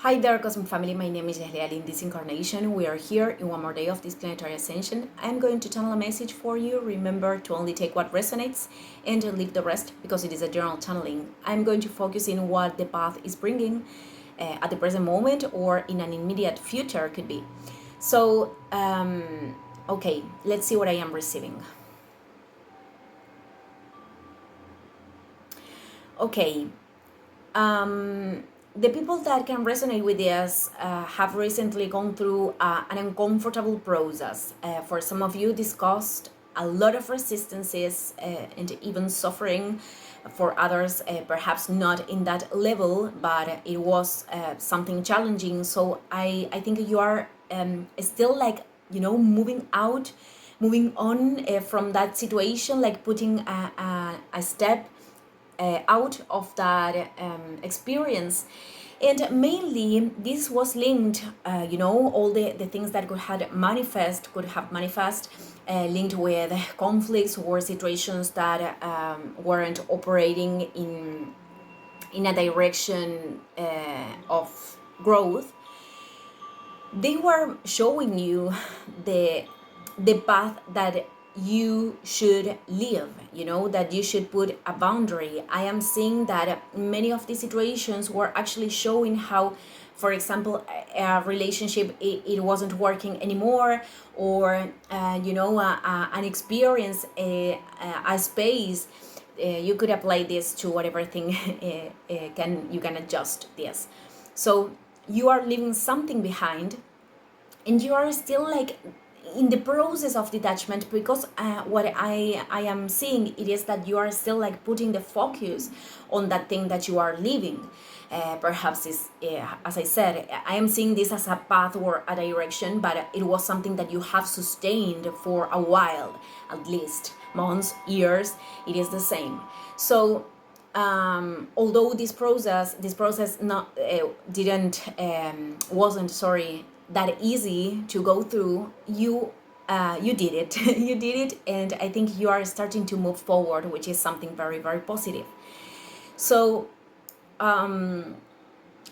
Hi there, Cosmic Family. My name is Yahlia. In this incarnation, we are here in one more day of this planetary ascension. I'm going to channel a message for you. Remember to only take what resonates and to leave the rest because it is a general channeling. I'm going to focus in what the path is bringing at the present moment or in an immediate future could be. So, okay, let's see what I am receiving. Okay. The people that can resonate with this have recently gone through an uncomfortable process. For some of you, this caused a lot of resistances and even suffering. For others, perhaps not in that level, but it was something challenging. So I think you are still like, moving on from that situation, like putting a step out of that experience. And mainly this was linked, all the things that could have manifest linked with conflicts or situations that weren't operating in a direction of growth. They were showing you the path that you should live, that you should put a boundary. I am seeing that many of these situations were actually showing how, for example, a relationship, it wasn't working anymore, or an experience, a space. You could apply this to whatever thing you can adjust this. So you are leaving something behind and you are still like in the process of detachment, because what I am seeing, it is that you are still like putting the focus on that thing that you are leaving. Perhaps is as I said, I am seeing this as a path or a direction, but it was something that you have sustained for a while, at least months, years. It is the same. So although this process not didn't wasn't sorry that easy to go through, you did it. You did it, and I think you are starting to move forward, which is something very, very positive. So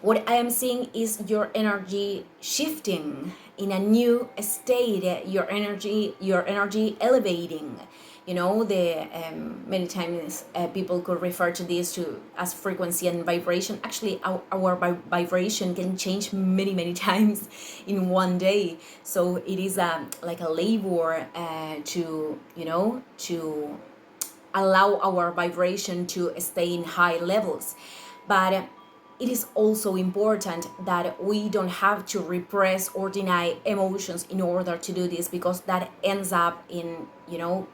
what I am seeing is your energy shifting in a new state, your energy elevating. The many times people could refer to this as frequency and vibration. Actually, our vibration can change many times in one day. So it is like a labor to allow our vibration to stay in high levels. But it is also important that we don't have to repress or deny emotions in order to do this, because that ends up in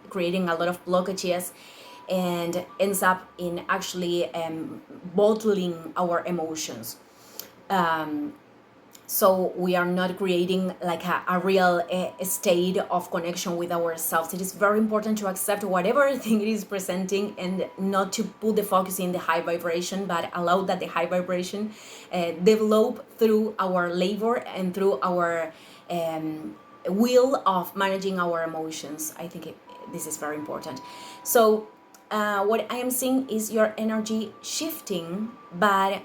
creating a lot of blockages and ends up in actually bottling our emotions. So we are not creating like a real state of connection with ourselves. It is very important to accept whatever thing it is presenting and not to put the focus in the high vibration, but allow that the high vibration develop through our labor and through our will of managing our emotions. I think this is very important. So what I am seeing is your energy shifting, but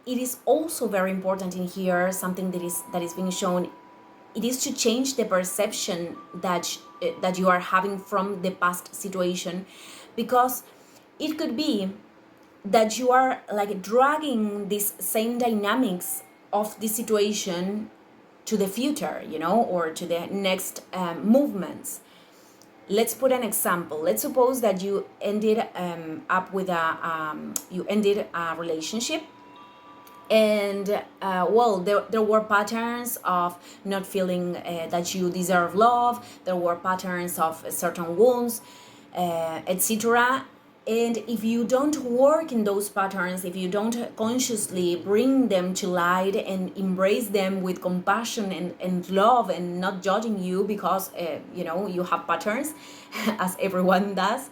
it is also very important in here, something that is being shown. It is to change the perception that you are having from the past situation, because it could be that you are like dragging this same dynamics of the situation to the future, or to the next movements. Let's put an example. Let's suppose that you ended up with you ended a relationship, and there were patterns of not feeling that you deserve love. There were patterns of certain wounds, etc. And if you don't work in those patterns, if you don't consciously bring them to light and embrace them with compassion and love, and not judging you because you have patterns as everyone does,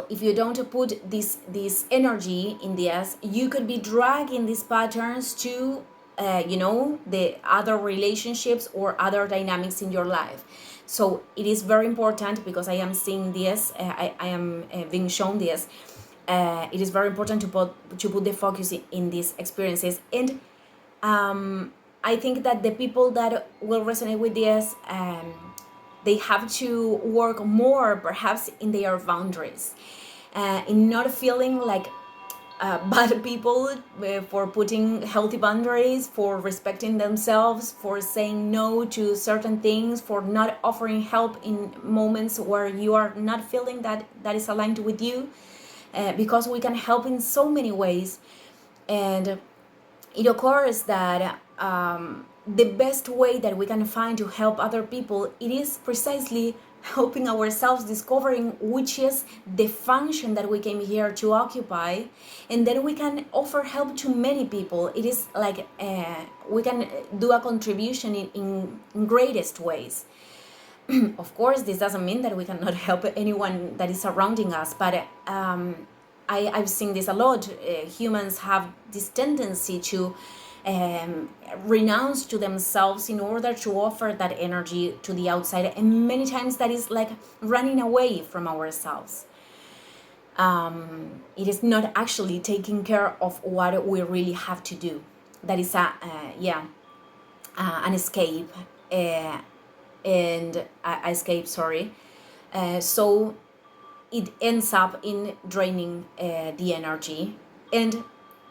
if you don't put this energy in this, you could be dragging these patterns to the other relationships or other dynamics in your life. So it is very important, because I am seeing this, I am being shown this, it is very important to put the focus in these experiences. And I think that the people that will resonate with this, they have to work more perhaps in their boundaries, in not feeling like bad people, for putting healthy boundaries, for respecting themselves, for saying no to certain things, for not offering help in moments where you are not feeling that is aligned with you, because we can help in so many ways. And it occurs that the best way that we can find to help other people, it is precisely helping ourselves, discovering which is the function that we came here to occupy, and then we can offer help to many people. It is like we can do a contribution in greatest ways. Of course, this doesn't mean that we cannot help anyone that is surrounding us, but I've seen this a lot. Humans have this tendency to renounce to themselves in order to offer that energy to the outside, and many times that is like running away from ourselves. It is not actually taking care of what we really have to do. That is an escape, sorry. So it ends up in draining the energy, and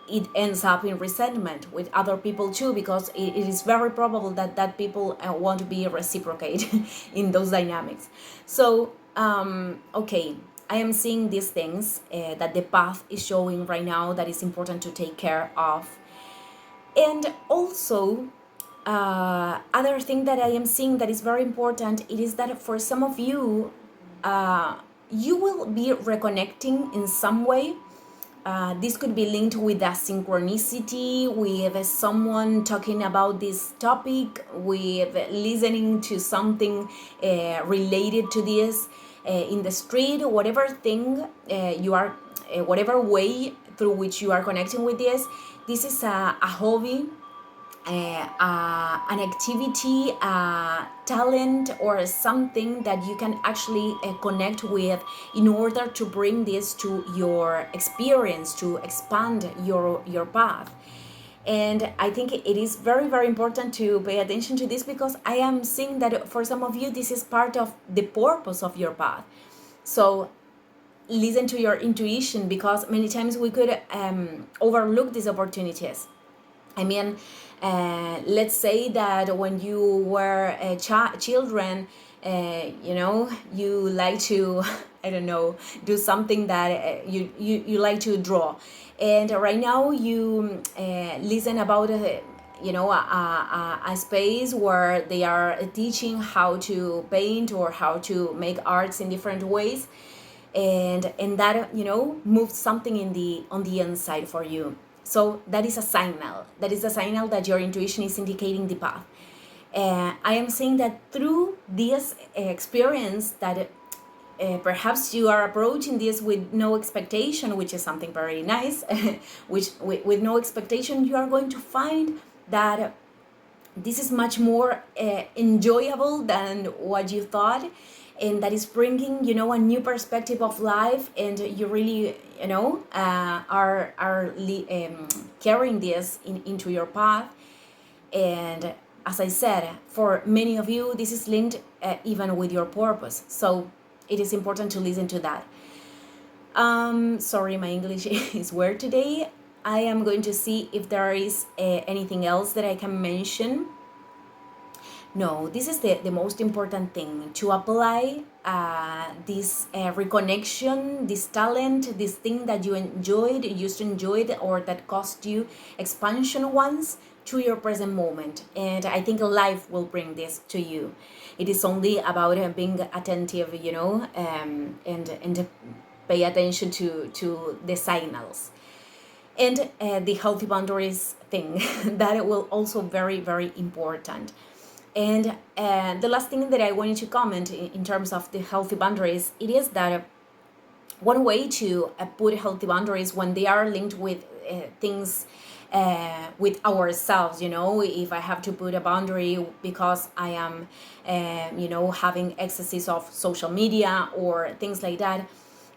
it ends up in resentment with other people too, because it is very probable that people want to be reciprocate in those dynamics. So okay, I am seeing these things that the path is showing right now that is important to take care of. And also other thing that I am seeing that is very important, it is that for some of you, you will be reconnecting in some way. This could be linked with a synchronicity, with someone talking about this topic, with listening to something related to this in the street, whatever thing you are, whatever way through which you are connecting with this. This is a hobby, an activity, a talent, or something that you can actually connect with in order to bring this to your experience, to expand your path. And I think it is very, very important to pay attention to this, because I am seeing that for some of you, this is part of the purpose of your path. So listen to your intuition, because many times we could overlook these opportunities. I mean, let's say that when you were children, you like to, I don't know, do something that you like to draw. And right now you listen about a space where they are teaching how to paint or how to make arts in different ways. And that, moves something on the inside for you. So that is a signal. That is a signal that your intuition is indicating the path. I am saying that through this experience, that perhaps you are approaching this with no expectation, which is something very nice. Which with no expectation, you are going to find that this is much more enjoyable than what you thought, and that is bringing a new perspective of life, and you really are carrying this into your path. And as I said, for many of you, this is linked even with your purpose, so it is important to listen to that. Sorry, my English is weird today. I am going to see if there is anything else that I can mention. No, this is the most important thing, to apply this reconnection, this talent, this thing that you used to enjoy, or that cost you expansion once, to your present moment. And I think life will bring this to you. It is only about being attentive, and pay attention to the signals. And the healthy boundaries thing, that will also very, very important. And the last thing that I wanted to comment in terms of the healthy boundaries, it is that one way to put healthy boundaries when they are linked with things with ourselves, if I have to put a boundary because I am, having excesses of social media or things like that,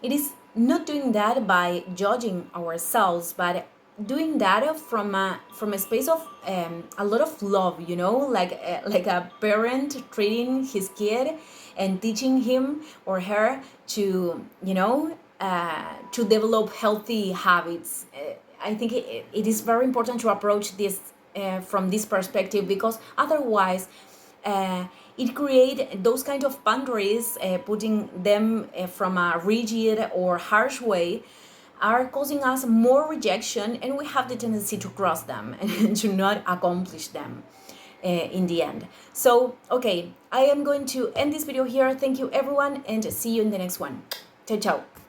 it is not doing that by judging ourselves, but doing that from a space of a lot of love, you know, like a parent treating his kid and teaching him or her to, you know, to develop healthy habits. I think it is very important to approach this from this perspective, because otherwise uh, it create those kind of boundaries, putting them from a rigid or harsh way, are causing us more rejection, and we have the tendency to cross them and to not accomplish them in the end. So, okay, I am going to end this video here. Thank you everyone, and see you in the next one. Ciao, ciao.